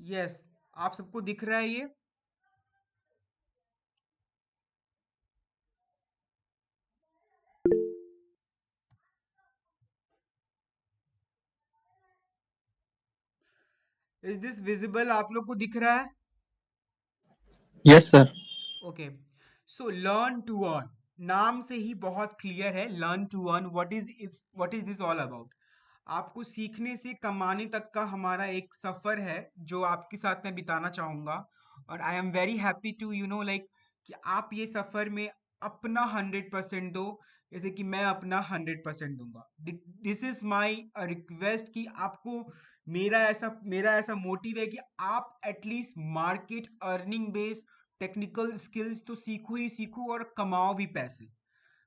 Yes, आप सबको दिख रहा है ये? Is this visible? आप लोग को दिख रहा है? Yes, sir. Okay, so learn to earn, नाम से ही बहुत क्लियर है। Learn to earn, what is this all about? आपको सीखने से कमाने तक का हमारा एक सफर है जो आपके साथ मैं बिताना चाहूंगा। और I am very happy to like कि आप ये सफर में अपना 100% दो, जैसे कि मैं अपना 100% दूंगा। दिस इज माई रिक्वेस्ट कि आपको मेरा ऐसा मोटिव है कि आप at least market earning base technical skills तो सीखो ही सीखो और कमाओ भी पैसे।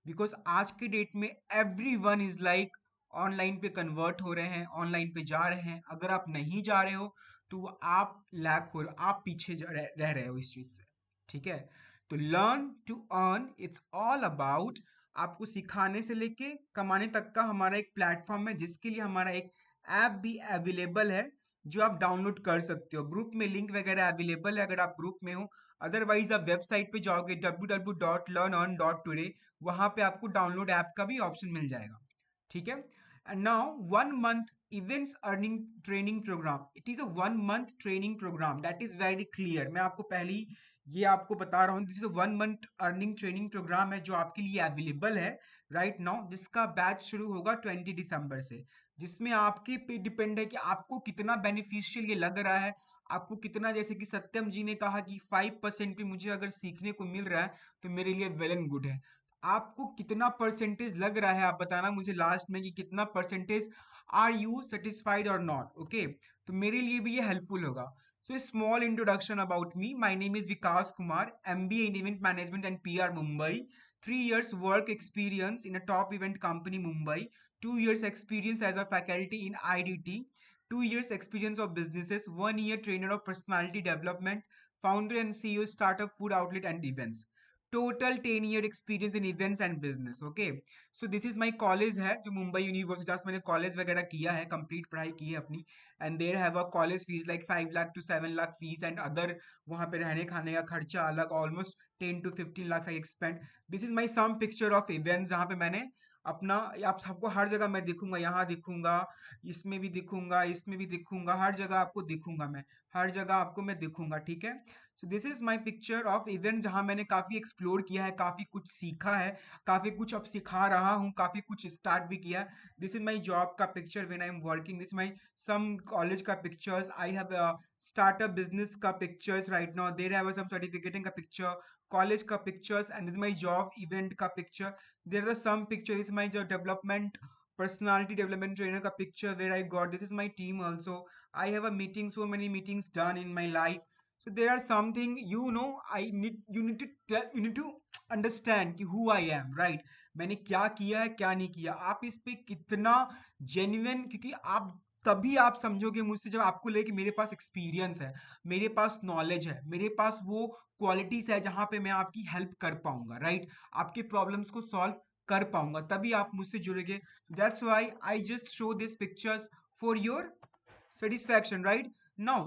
बिकॉज आज के डेट में every one is like online पे कन्वर्ट हो रहे हैं, ऑनलाइन पे जा रहे हैं। अगर आप नहीं जा रहे हो तो आप लैक हो रहे हो, आप पीछे रह रहे हो इस चीज से। ठीक है, तो learn to earn it's all about आपको सिखाने से लेके कमाने तक का हमारा एक प्लेटफॉर्म है, जिसके लिए हमारा एक ऐप भी अवेलेबल है जो आप डाउनलोड कर सकते हो। ग्रुप में लिंक वगैरह अवेलेबल है अगर आप ग्रुप में हो। अदरवाइज आप वेबसाइट पे जाओगे www.learnearn.today, वहां पे आपको डाउनलोड ऐप का भी ऑप्शन मिल जाएगा। ठीक है, and now 1 month events earning training program, it is a 1 month training program, that is very clear. मैं आपको पहले ही ये आपको बता रहा हूँ, this is a 1 month earning training program है जो आपके लिए अवेलेबल है राइट नाउ, जिसका बैच शुरू होगा 20 दिसंबर से। जिसमें आपके पे डिपेंड है कि आपको कितना बेनिफिशियल ये लग रहा है, आपको कितना, जैसे कि सत्यम जी ने कहा कि 5% भी मुझे अगर सीखने को मिल रहा है तो मेरे लिए वेल एंड गुड है। आपको कितना परसेंटेज लग रहा है, आप बताना मुझे लास्ट में कि कितना परसेंटेज आर यू सेटिस्फाइड और नॉट। ओके, तो मेरे लिए भी ये हेल्पफुल होगा। So small introduction about me, my name is Vikas Kumar, MBA in Event Management and PR Mumbai, 3 years work experience in a top event company Mumbai, 2 years experience as a faculty in IDT, 2 years experience of businesses, 1 year trainer of personality development, founder and CEO startup food outlet and events, total 10 year experience in events and business। Okay, so this is my college है जो Mumbai university से मैंने college वगैरह किया है, complete पढ़ाई की है अपनी। And there have a college fees like 5 lakh to 7 lakh fees and other, वहाँ पे रहने खाने का खर्चा अलग, almost 10 to 15 lakh I expend. This is my some picture of events जहाँ पे मैंने अपना, आप सबको हर जगह मैं दिखूंगा, यहाँ दिखूंगा, इसमें भी दिखूंगा, इसमें भी दिखूंगा, हर जगह आपको दिखूंगा मैं, हर जगह आपको मैं दिखूंगा। ठीक है, so this is my picture of event जहाँ मैंने काफी एक्सप्लोर किया है, काफी कुछ सीखा है, काफी कुछ अब सिखा रहा हूँ, काफी कुछ स्टार्ट भी किया। दिस इज माई जॉब का picture when I am working, this my some college का pictures, I have startup business का pictures right now, there have some certificating का पिक्चर, कॉलेज का pictures, and this my job event का picture. There are some picture, this my जो development personality development trainer ka picture where I got, this is my team also. I have a meeting, so many meetings done in my life. So there are something, you need to tell, you need to understand कि who I am, right? मैंने क्या किया है क्या नहीं किया, आप इस पे कितना जेन्युइन, क्योंकि आप तभी आप समझोगे मुझसे जब आपको लगे कि मेरे पास एक्सपीरियंस है, मेरे पास नॉलेज है, मेरे पास वो क्वालिटीज है जहां पे मैं आपकी हेल्प कर पाऊंगा, राइट? आपके प्रॉब्लम्स को सॉल्व कर पाऊंगा, तभी आप मुझसे जुड़ेंगे। That's why I just show this pictures for your satisfaction, right? Now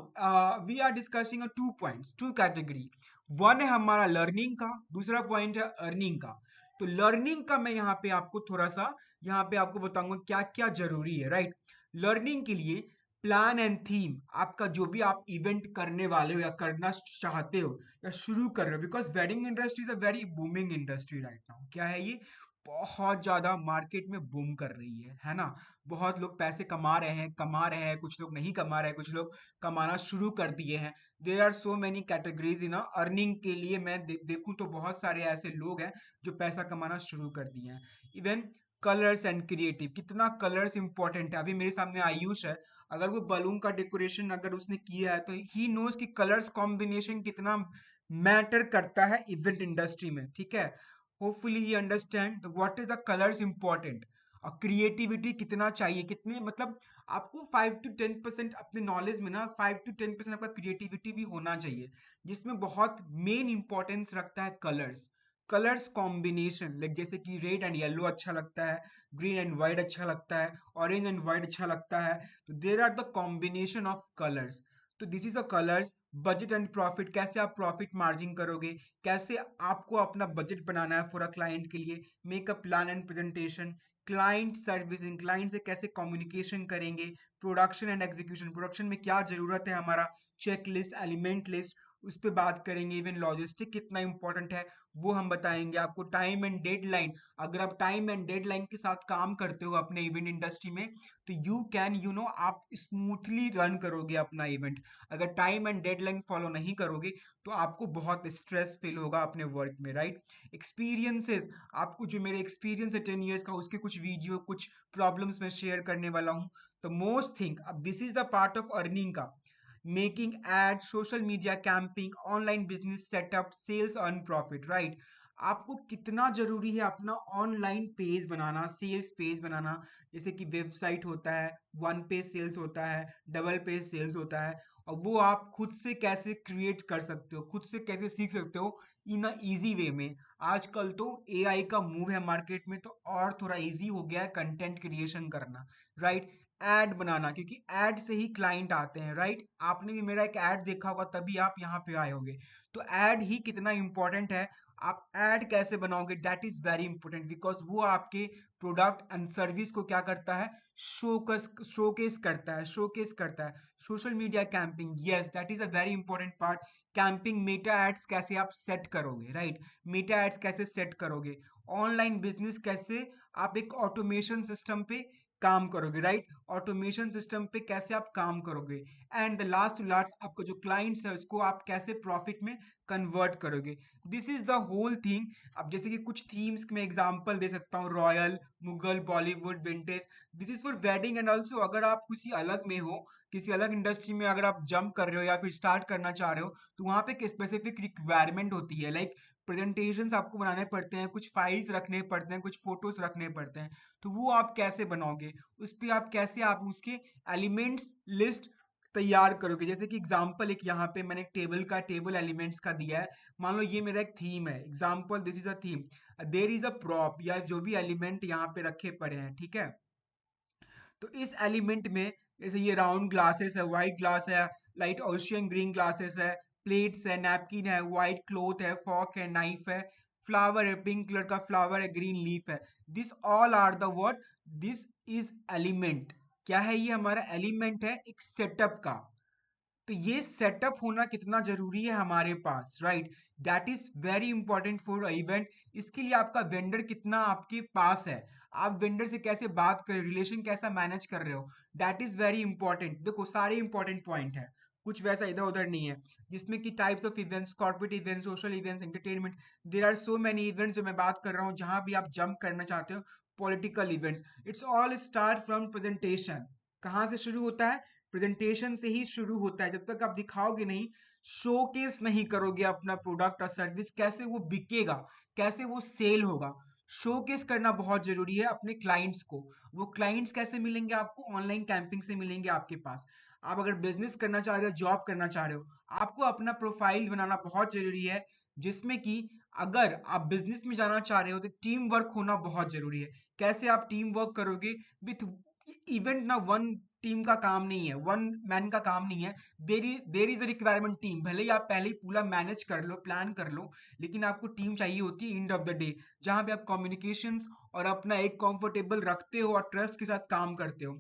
we are discussing a 2 points, two category। one है हमारा लर्निंग का, दूसरा पॉइंट है अर्निंग का। तो लर्निंग का मैं यहाँ पे आपको थोड़ा सा, यहाँ पे आपको बताऊंगा क्या क्या जरूरी है, राइट? लर्निंग के लिए प्लान एंड थीम, आपका जो भी आप इवेंट करने वाले हो या करना चाहते हो या शुरू कर रहे हो, because wedding industry is a very booming industry right now. क्या है ये? बहुत ज्यादा मार्केट में बूम कर रही है ना? बहुत लोग पैसे कमा रहे हैं, कुछ लोग नहीं कमा रहे हैं, कुछ लोग कमाना शुरू कर दिए हैं। There are so many categories in earning के लिए, मैं देखूं तो बहुत सारे ऐसे लोग हैं जो पैसा कमाना शुरू कर दिए हैं। इवन कलर्स एंड क्रिएटिव, कितना कलर्स इंपॉर्टेंट है। अभी मेरे सामने आयुष है, अगर वो बलून का डेकोरेशन अगर उसने किया है तो ही नोज कि कलर्स कॉम्बिनेशन कितना मैटर करता है इवेंट इंडस्ट्री में। ठीक है, hopefully he understand what is the colours important. और क्रिएटिविटी कितना चाहिए, कितने मतलब आपको 5 to 10% अपने नॉलेज में ना, 5 to 10% आपका क्रिएटिविटी भी होना चाहिए, जिसमें बहुत मेन इंपॉर्टेंस रखता है कलर्स। कलर्स कॉम्बिनेशन, लाइक जैसे कि रेड एंड येलो अच्छा लगता है, ग्रीन एंड व्हाइट अच्छा लगता है, ऑरेंज एंड व्हाइट अच्छा लगता है, तो there are the combination of colours. तो this is the colours. Budget and profit, कैसे आप प्रॉफिट मार्जिन करोगे, कैसे आपको अपना बजट बनाना है फॉर अ क्लाइंट के लिए, make a plan and presentation, client servicing, client से कैसे कम्युनिकेशन करेंगे, प्रोडक्शन एंड एग्जीक्यूशन, प्रोडक्शन में क्या जरूरत है हमारा, चेक लिस्ट, एलिमेंट लिस्ट, उस पर बात करेंगे। इवन लॉजिस्टिक कितना इंपॉर्टेंट है वो हम बताएंगे आपको। टाइम एंड डेडलाइन, अगर आप टाइम एंड डेडलाइन के साथ काम करते हो अपने इवेंट इंडस्ट्री में, तो यू कैन आप स्मूथली रन करोगे अपना इवेंट। अगर टाइम एंड डेडलाइन फॉलो नहीं करोगे तो आपको बहुत स्ट्रेस फील होगा अपने वर्क में, राइट। एक्सपीरियंसेस, आपको जो मेरे एक्सपीरियंस है 10 years का, उसके कुछ वीडियो, कुछ प्रॉब्लम्स मैं शेयर करने वाला हूँ। तो मोस्ट थिंग, अब this is the part of earning का, making ad, social media camping, online business setup, sales earn profit, right. आपको कितना जरूरी है अपना ऑनलाइन पेज बनाना, सेल्स पेज बनाना। जैसे कि वेबसाइट होता है, वन पेज सेल्स होता है, डबल पेज सेल्स होता है, और वो आप खुद से कैसे क्रिएट कर सकते हो, खुद से कैसे सीख सकते हो इन अ इजी वे में। आजकल तो एआई का मूव है मार्केट में, तो और थोड़ा इजी हो गया है कंटेंट क्रिएशन करना, राइट। एड बनाना, क्योंकि एड से ही क्लाइंट आते हैं, राइट। आपने भी मेरा एक एड देखा होगा तभी आप यहाँ पे आए होगे। तो एड ही कितना इंपॉर्टेंट है, आप एड कैसे बनाओगे, that is very important, because वो आपके प्रोडक्ट एंड सर्विस को क्या करता है, शोकेस करता है, शोकेस करता है। Social media camping, yes that is a very important part. Camping, meta ads कैसे आप सेट करोगे, राइट। मेटा एड्स कैसे सेट करोगे, ऑनलाइन बिजनेस कैसे आप एक ऑटोमेशन सिस्टम पे काम करोगे, राइट। ऑटोमेशन सिस्टम पे कैसे आप काम करोगे, and the last to last, आपको जो क्लाइंट्स है उसको आप कैसे प्रॉफिट में कन्वर्ट करोगे। This is the whole thing. अब जैसे कि कुछ थीम्स में एग्जांपल दे सकता हूँ, royal, Mughal, Bollywood, vintage, this is for wedding. And also अगर आप किसी अलग में हो, किसी अलग इंडस्ट्री में अगर आप जंप कर रहे हो या फिर स्टार्ट करना चाह रहे हो, तो वहाँ पे एक स्पेसिफिक रिक्वायरमेंट होती है, लाइक प्रेजेंटेशंस आपको बनाने पड़ते हैं, कुछ फाइल्स रखने पड़ते हैं, कुछ फोटोज रखने पड़ते हैं। तो वो आप कैसे बनाओगे, उस पे आप कैसे आप उसके एलिमेंट्स लिस्ट तैयार करोगे। जैसे कि एग्जांपल एक यहाँ पे मैंने एक टेबल एलिमेंट्स का दिया है। मान लो ये मेरा एक थीम है, example this is a theme, there is a prop, या जो भी एलिमेंट यहाँ पे रखे पड़े हैं, ठीक है। तो इस एलिमेंट में जैसे ये राउंड ग्लासेस है, व्हाइट ग्लास है, लाइट ओशियन ग्रीन ग्लासेस है, प्लेट्स है, नैपकिन है, व्हाइट क्लोथ है, फॉक है, नाइफ है, फ्लावर है, पिंक कलर का फ्लावर है, ग्रीन लीफ है। This all are the what, this is element. क्या है ये, हमारा एलिमेंट है एक सेटअप का। तो ये सेटअप होना कितना जरूरी है हमारे पास, right. That is very important for event. इसके लिए आपका वेंडर कितना आपके पास है, आप वेंडर से कैसे बात कर, रिलेशन कैसा मैनेज कर रहे हो, दैट इज वेरी इंपॉर्टेंट। देखो सारे इंपॉर्टेंट पॉइंट है, कुछ वैसा इधर उधर नहीं है। जिसमें कि types of events, corporate events, social events, entertainment, there are so many events जो मैं बात कर रहा हूँ, जहां भी आप जंप करना चाहते हो। Political events, it's all start from presentation. कहाँ से शुरू होता है, प्रेजेंटेशन से ही शुरू होता है। जब तक आप दिखाओगे नहीं, शोकेस नहीं करोगे अपना प्रोडक्ट और सर्विस, कैसे वो बिकेगा, कैसे वो सेल होगा। शोकेस करना बहुत जरूरी है अपने क्लाइंट्स को। वो क्लाइंट्स कैसे मिलेंगे आपको, ऑनलाइन कैंपिंग से मिलेंगे आपके पास। आप अगर बिजनेस करना चाह रहे हो, जॉब करना चाह रहे हो, आपको अपना प्रोफाइल बनाना बहुत जरूरी है, जिसमें कि अगर आप बिजनेस में जाना चाह रहे हो तो टीम वर्क होना बहुत जरूरी है। कैसे आप टीम वर्क करोगे विथ इवेंट, ना वन टीम का काम नहीं है, वन मैन का काम नहीं है। There is a requirement team, भले ही आप पहले ही पूरा मैनेज कर लो, प्लान कर लो, लेकिन आपको टीम चाहिए होती है एंड ऑफ द डे, जहां पे आप कम्युनिकेशंस और अपना एक कंफर्टेबल रखते हो और ट्रस्ट के साथ काम करते हो।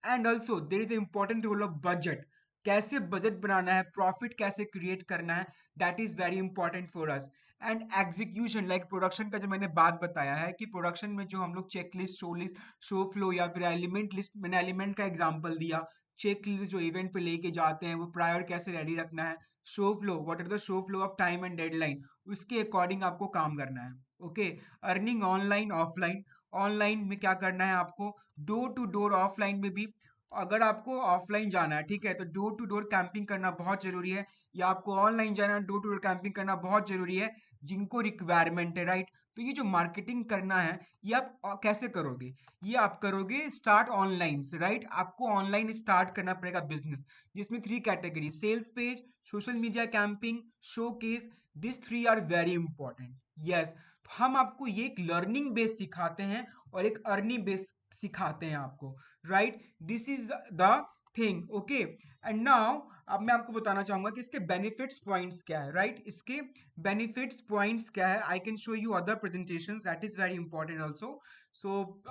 And also there is important role of budget, कैसे बजट बनाना है, प्रॉफिट कैसे क्रिएट करना है, that is very important for us. And execution, like production का जो मैंने बात बताया है कि प्रोडक्शन में जो हम लोग check list, show list, show flow या फिर एलिमेंट लिस्ट, मैंने एलिमेंट का एग्जांपल दिया। चेक लिस्ट जो इवेंट पे लेके जाते हैं वो प्रायर कैसे रेडी रखना है। Show flow, what are the show flow of time and deadline, उसके अकॉर्डिंग आपको काम करना है। Okay. Earning online offline, online में क्या करना है आपको, डोर टू डोर, ऑफलाइन में भी। अगर आपको ऑफलाइन जाना है, ठीक है, तो डोर टू डोर कैंपिंग करना बहुत जरूरी है, या आपको ऑनलाइन जाना है, डोर टू डोर कैंपिंग करना बहुत जरूरी है, जिनको रिक्वायरमेंट है, राइट। तो ये जो मार्केटिंग करना है, ये आप कैसे करोगे, ये आप करोगे स्टार्ट ऑनलाइन से, राइट। आपको ऑनलाइन स्टार्ट करना पड़ेगा बिजनेस, जिसमें 3 category, sales page, social media camping, show case, this 3 are very important. Yes, हम आपको ये एक लर्निंग बेस सिखाते हैं और एक अर्निंग बेस सिखाते हैं आपको, right. This is the thing, okay. And now अब मैं आपको बताना चाहूंगा कि इसके बेनिफिट्स पॉइंट्स क्या है, राइट? इसके बेनिफिट्स पॉइंट्स क्या है? I can show you other presentations, that is very important also. So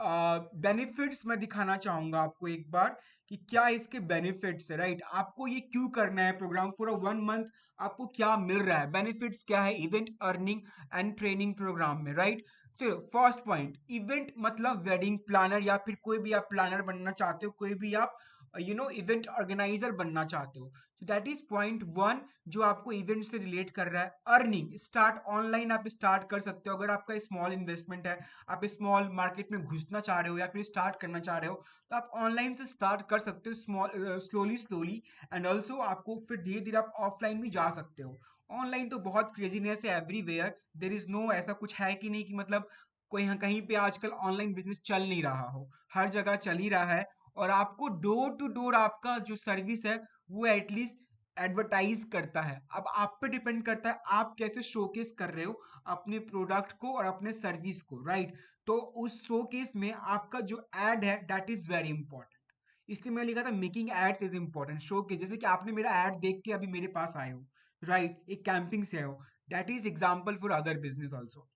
benefits मैं दिखाना चाहूंगा आपको एक बार कि क्या इसके बेनिफिट्स है, राइट? आपको ये क्यों करना है प्रोग्राम फॉर अ 1 मंथ, आपको क्या मिल रहा है, बेनिफिट्स क्या है event earning and training program में, राइट? चलो फर्स्ट पॉइंट, इवेंट मतलब वेडिंग प्लानर या फिर कोई भी आप प्लानर बनना चाहते हो, कोई भी आप इवेंट ऑर्गेनाइजर बनना चाहते हो, तो दैट इज पॉइंट वन जो आपको इवेंट से रिलेट कर रहा है। अर्निंग स्टार्ट ऑनलाइन आप स्टार्ट कर सकते हो, अगर आपका स्मॉल इन्वेस्टमेंट है, आप स्मॉल मार्केट में घुसना चाह रहे हो या फिर स्टार्ट करना चाह रहे हो, तो आप ऑनलाइन से स्टार्ट कर सकते हो, small slowly slowly. And also आपको फिर धीरे धीरे आप ऑफलाइन भी जा सकते हो। ऑनलाइन तो बहुत क्रेजीनेस है एवरीवेयर, देर इज नो, ऐसा कुछ है कि नहीं कि मतलब कोई कहीं पे आजकल ऑनलाइन बिजनेस चल नहीं रहा हो, हर जगह चल ही रहा है। और आपको डोर टू डोर आपका जो सर्विस है वो एटलीस्ट एडवर्टाइज करता है। अब आप पे डिपेंड करता है आप कैसे शोकेस कर रहे हो अपने प्रोडक्ट को और अपने सर्विस को, राइट? तो उस शोकेस में आपका जो एड है दैट इज वेरी इंपॉर्टेंट, इसलिए मैंने लिखा था making ads is important. Showcase, जैसे कि आपने मेरा एड देख के अभी मेरे पास आए हो, राइट? एक कैंपिंग से आए हो, that is example for other business also.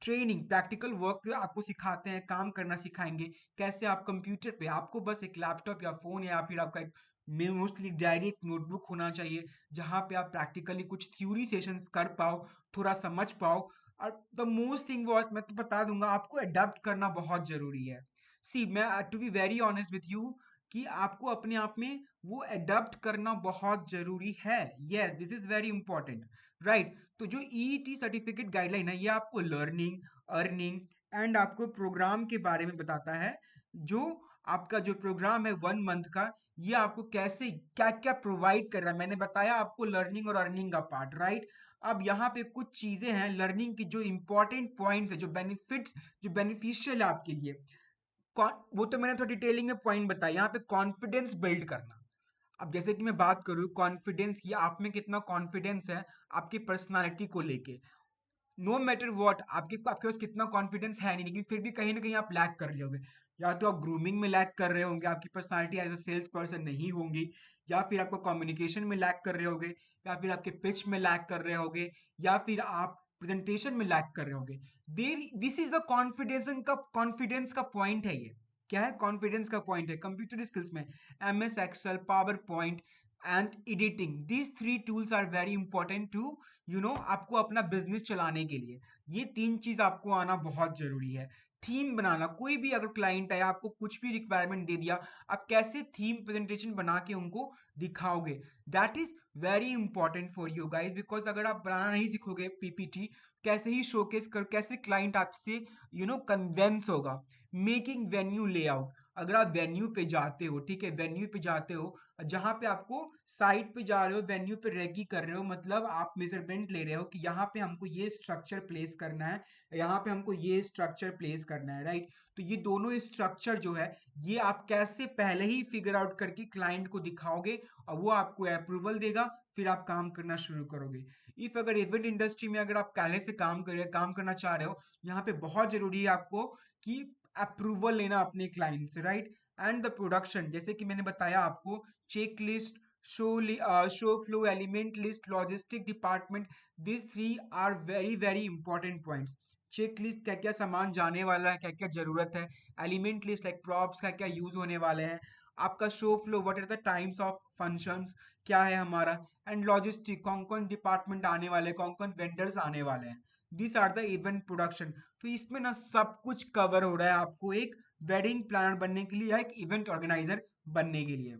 Training, practical work आपको सिखाते हैं, काम करना सिखाएंगे, कैसे आप कंप्यूटर पे, आपको बस एक लैपटॉप या फोन या फिर आपका एक मोस्टली डायरी, एक नोटबुक होना चाहिए जहां पे आप प्रैक्टिकली कुछ थ्योरी सेशंस कर पाओ, थोड़ा समझ पाओ। और द मोस्ट थिंग वॉज, मैं तो बता दूंगा, आपको अडेप्ट करना बहुत जरूरी है। सी मैं to be very honest with you कि आपको अपने आप में वो अडेप्ट करना बहुत जरूरी है। Yes, this is very important, right? तो जो ईईटी सर्टिफिकेट गाइडलाइन है ये आपको लर्निंग, अर्निंग एंड आपको प्रोग्राम के बारे में बताता है। जो आपका जो प्रोग्राम है 1 मंथ का, ये आपको कैसे क्या क्या प्रोवाइड कर रहा है, मैंने बताया आपको लर्निंग और अर्निंग का पार्ट, राइट? अब यहाँ पे कुछ चीजें हैं लर्निंग की जो इंपॉर्टेंट पॉइंट्स है, जो बेनिफिट्स, जो बेनिफिशियल है आपके लिए। वो तो मैंने थोड़ा डिटेलिंग में पॉइंट बताया। यहाँ पे कॉन्फिडेंस बिल्ड करना, अब जैसे कि मैं बात करूँ कॉन्फिडेंस की, आप में कितना कॉन्फिडेंस है आपकी पर्सनालिटी को लेके। नो मैटर व्हाट, आपके पास कितना कॉन्फिडेंस है नहीं, लेकिन फिर भी कहीं ना कहीं आप लैक कर रहे होगे। या तो आप ग्रूमिंग में लैक कर रहे होंगे, आपकी personality as a sales person नहीं होंगी, या फिर आपको कम्युनिकेशन में लैक कर रहे होगे, या फिर आपके पिच में लैक कर रहे होगे, या फिर आप प्रेजेंटेशन में लैक कर रहे होगे। There this is the confidence का पॉइंट है ये। क्या है? कॉन्फिडेंस का पॉइंट है कंप्यूटर स्किल्स में। MS Excel, PowerPoint and editing, these 3 tools are very important to आपको अपना बिजनेस चलाने के लिए। ये 3 चीज आपको आना बहुत जरूरी है। थीम बनाना, कोई भी अगर क्लाइंट है आपको कुछ भी रिक्वायरमेंट दे दिया, आप कैसे थीम प्रेजेंटेशन बना के उनको दिखाओगे, that is very important for you guys. Because अगर आप बनाना नहीं सीखोगे पीपीटी, कैसे ही शोकेस कर, कैसे क्लाइंट आपसे कन्वेंस होगा। मेकिंग वेन्यू लेआउट, अगर आप वेन्यू पे जाते हो, ठीक है, वेन्यू पे जाते हो, जहां पे आपको साइट पे जा रहे हो, वेन्यू पे रेगी कर रहे हो, मतलब आप मेजरमेंट ले रहे हो कि यहाँ पे हमको ये स्ट्रक्चर प्लेस करना है, यहाँ पे हमको ये स्ट्रक्चर प्लेस करना है, राइट? तो ये दोनों स्ट्रक्चर जो है, ये आप कैसे पहले ही फिगर आउट करके क्लाइंट को दिखाओगे और वो आपको अप्रूवल देगा, फिर आप काम करना शुरू करोगे। इफ अगर इवेंट इंडस्ट्री में अगर आप पहले से काम करना चाह रहे हो, यहाँ पे बहुत जरूरी है आपको कि अप्रूवल लेना अपने क्लाइंट से, राइट? एंड द प्रोडक्शन, जैसे कि मैंने बताया आपको, check list, show flow, element list, logistic department, this 3 are very very important points. Check list, क्या क्या सामान जाने वाला है, क्या क्या जरूरत है। एलिमेंट लिस्ट लाइक प्रॉप्स, क्या क्या यूज होने वाले हैं। आपका show flow, what are the times of functions, क्या है हमारा। एंड लॉजिस्टिक, कौन कौन डिपार्टमेंट आने वाले हैं, कौन कौन वेंडर्स आने वाले हैं। This are the event production. तो इसमें ना सब कुछ कवर हो रहा है आपको एक वेडिंग प्लानर बनने के लिए या एक इवेंट ऑर्गेनाइजर बनने के लिए।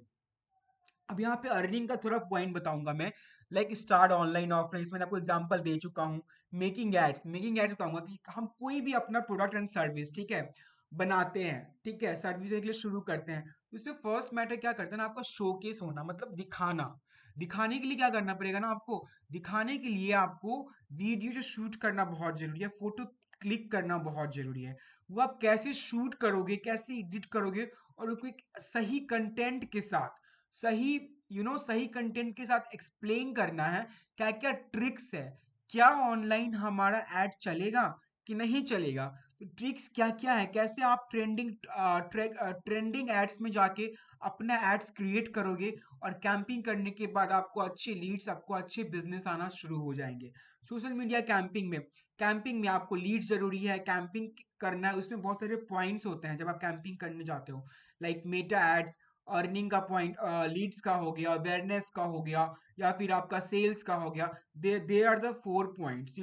अब यहाँ पे अर्निंग का थोड़ा पॉइंट बताऊंगा मैं, लाइक स्टार्ट ऑनलाइन ऑफलाइन, इसमें आपको एग्जांपल दे चुका हूँ। मेकिंग एड्स बताऊंगा कि हम कोई भी अपना प्रोडक्ट एंड सर्विस, ठीक है, बनाते हैं, ठीक है, सर्विस के लिए शुरू करते हैं, तो इसमें फर्स्ट मैटर क्या करते हैं ना, आपका शोकेस होना, मतलब दिखाना। दिखाने के लिए क्या करना पड़ेगा ना आपको, दिखाने के लिए आपको वीडियो जो शूट करना बहुत जरूरी है, फोटो क्लिक करना बहुत जरूरी है। वो आप कैसे शूट करोगे, कैसे एडिट करोगे, और उसको एक सही कंटेंट के साथ, सही सही कंटेंट के साथ एक्सप्लेन करना है क्या क्या ट्रिक्स है, क्या ऑनलाइन हमारा एड चलेगा कि नहीं चलेगा। तो ट्रिक्स क्या क्या है, कैसे आप ट्रेंडिंग एड्स में जाके अपना एड्स क्रिएट करोगे और कैंपिंग करने के बाद आपको अच्छे लीड्स, आपको अच्छे बिजनेस आना शुरू हो जाएंगे। सोशल मीडिया कैंपिंग में आपको लीड्स जरूरी है, कैंपिंग करना है, उसमें बहुत सारे पॉइंट्स होते हैं जब आप कैंपिंग करने जाते हो, लाइक मेटा एड्स, अर्निंग का पॉइंट, लीड्स का हो गया, अवेयरनेस का हो गया, या फिर आपका सेल्स का हो गया। दे आर द 4 पॉइंट्स,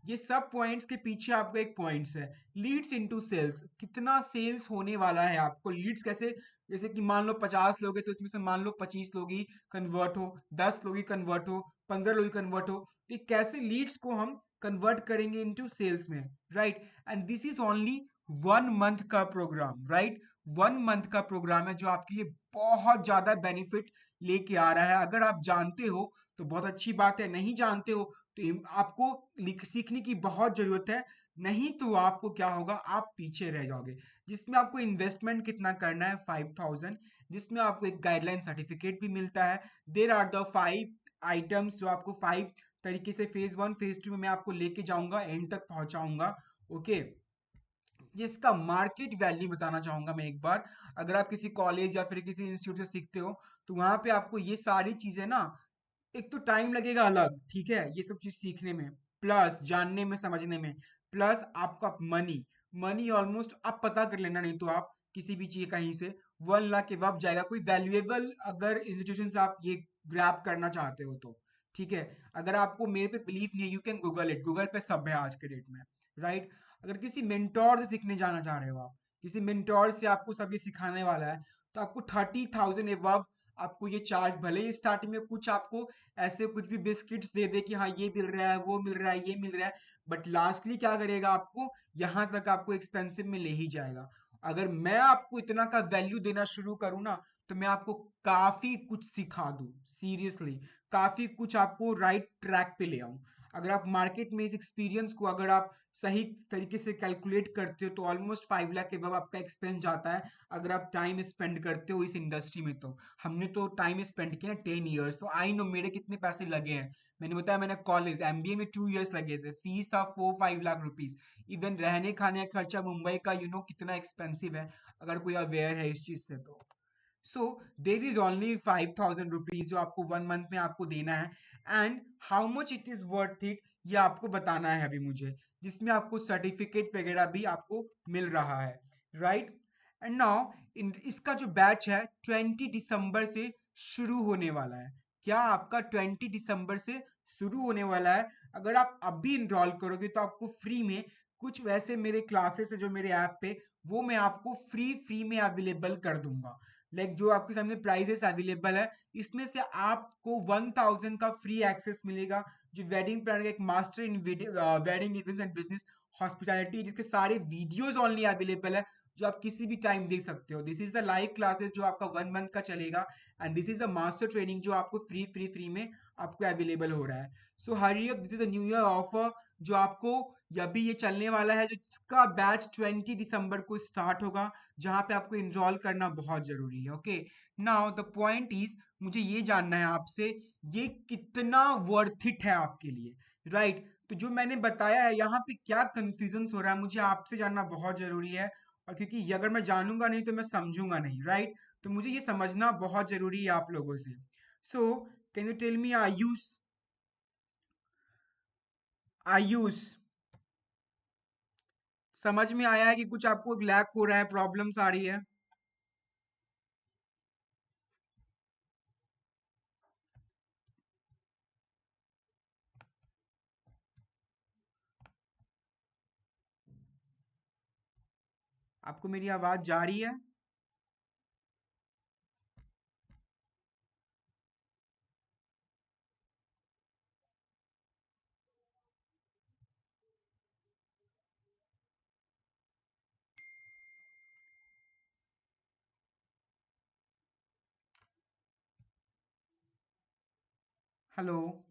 ये सब पॉइंट्स के पीछे आपका एक पॉइंट्स है, लीड्स इनटू सेल्स। कितना सेल्स होने वाला है आपको, लीड्स कैसे, जैसे कि मान लो 50 लोग हैं तो इसमें से मान लो 25 लोग ही कन्वर्ट हो, 10 लोग ही कन्वर्ट हो, 15 लोग ही कन्वर्ट हो, तो ये कैसे लीड्स को हम कन्वर्ट करेंगे इनटू सेल्स में, right. And this is only 1 month का प्रोग्राम, राइट। 1 मंथ का प्रोग्राम है जो आपके लिए बहुत ज्यादा बेनिफिट लेके आ रहा है। अगर आप जानते हो तो बहुत अच्छी बात है, नहीं जानते हो तो आपको सीखने की बहुत जरूरत है, नहीं तो आपको क्या होगा, आप पीछे रह जाओगे। जिसमें आपको इन्वेस्टमेंट कितना करना है, 5000, जिसमें आपको एक गाइडलाइन सर्टिफिकेट भी मिलता है। देर आर द 5 आइटम्स जो आपको 5 तरीके से फेज 1 फेज 2 में मैं आपको लेके जाऊंगा, एंड तक पहुंचाऊंगा, ओके। जिसका मार्केट वैल्यू बताना चाहूंगा मैं एक बार। अगर आप किसी कॉलेज या फिर किसी इंस्टीट्यूट से सीखते हो तो वहां पे आपको ये सारी चीजें ना, एक तो टाइम लगेगा अलग, ठीक है, ये सब चीज सीखने में, प्लस जानने में, समझने में, प्लस आपका मनी, मनी ऑलमोस्ट आप पता कर लेना, नहीं तो आप किसी भी चीज कहीं से 1 लाख के अब जाएगा, कोई वैल्यूएबल अगर इंस्टीट्यूशन से आप ये ग्रैब करना चाहते हो तो, ठीक है। अगर आपको मेरे पे बिलीव नहीं है, you can Google it, Google पे सब है आज के डेट में, राइट। अगर किसी मेंटोर से सीखने जाना चाह रहे हो आप, किसी मेंटोर से आपको सब ये सिखाने वाला है, तो आपको 30,000 एबव आपको ये चार्ज, भले ही स्टार्टिंग में कुछ आपको ऐसे कुछ भी बिस्किट्स दे दे कि हाँ ये मिल रहा है, वो मिल रहा है, ये मिल रहा है, बट लास्टली क्या करेगा, आपको यहाँ तक आपको एक्सपेंसिव में ले ही जाएगा। अगर मैं आपको इतना का वैल्यू देना शुरू करूँ ना, तो मैं आपको काफी कुछ सिखा दूं, सीरियसली, काफी कुछ आपको राइट ट्रैक पे ले आऊं। अगर आप मार्केट में इस एक्सपीरियंस को अगर आप सही तरीके से कैलकुलेट करते हो तो ऑलमोस्ट 5 लाख के बाद आपका एक्सपेंस जाता है, अगर आप टाइम स्पेंड करते हो इस इंडस्ट्री में तो। हमने तो टाइम स्पेंड किया 10 ईयर्स, तो आई नो मेरे कितने पैसे लगे हैं। मैंने बताया, मैंने कॉलेज एमबीए में 2 ईयर्स लगे थे, फीस था 4-5 लाख रुपीज। इवन रहने खाने का खर्चा मुंबई का कितना एक्सपेंसिव है, अगर कोई अवेयर है इस चीज से तो। सो देर इज ओनली 5,000 रुपीज जो आपको 1 मंथ में आपको देना है, and how much it is worth it ये आपको बताना है अभी मुझे, जिसमें आपको सर्टिफिकेट वगैरह भी आपको मिल रहा है, राइट। एंड नाउ इसका जो बैच है 20 दिसंबर से शुरू होने वाला है। क्या आपका 20 दिसंबर से शुरू होने वाला है। अगर आप अभी इनरोल करोगे तो आपको फ्री में कुछ वैसे मेरे क्लासेस है जो मेरे ऐप पे, वो मैं आपको फ्री में अवेलेबल कर दूंगा। लाइक जो आपके सामने प्राइजेस अवेलेबल है, इसमें से आपको 1000 का फ्री एक्सेस मिलेगा, जो वेडिंग प्लान का एक master in wedding events and business hospitality, जिसके सारे वीडियोस ओनली अवेलेबल है, जो आप किसी भी टाइम देख सकते हो। This is the live classes जो आपका 1 मंथ का चलेगा, and this is a master training जो आपको फ्री में आपको अवेलेबल हो रहा है। So hurry up, this is a new year offer जो आपको अभी ये चलने वाला है, जो जिसका बैच 20 दिसंबर को स्टार्ट होगा, जहां पे आपको इनरोल करना बहुत जरूरी है, okay. Now the point is, मुझे ये जानना है आपसे, ये कितना वर्थ इट है आपके लिए, राइट। तो जो मैंने बताया है यहाँ पे क्या कंफ्यूजन हो रहा है, मुझे आपसे जानना बहुत जरूरी है, और क्योंकि ये अगर मैं जानूंगा नहीं तो मैं समझूंगा नहीं, राइट। तो मुझे ये समझना बहुत जरूरी है आप लोगों से। So can you tell me Ayush, समझ में आया है कि कुछ आपको लैक हो रहा है, प्रॉब्लम्स आ रही है। आपको मेरी आवाज जा रही है। हेलो।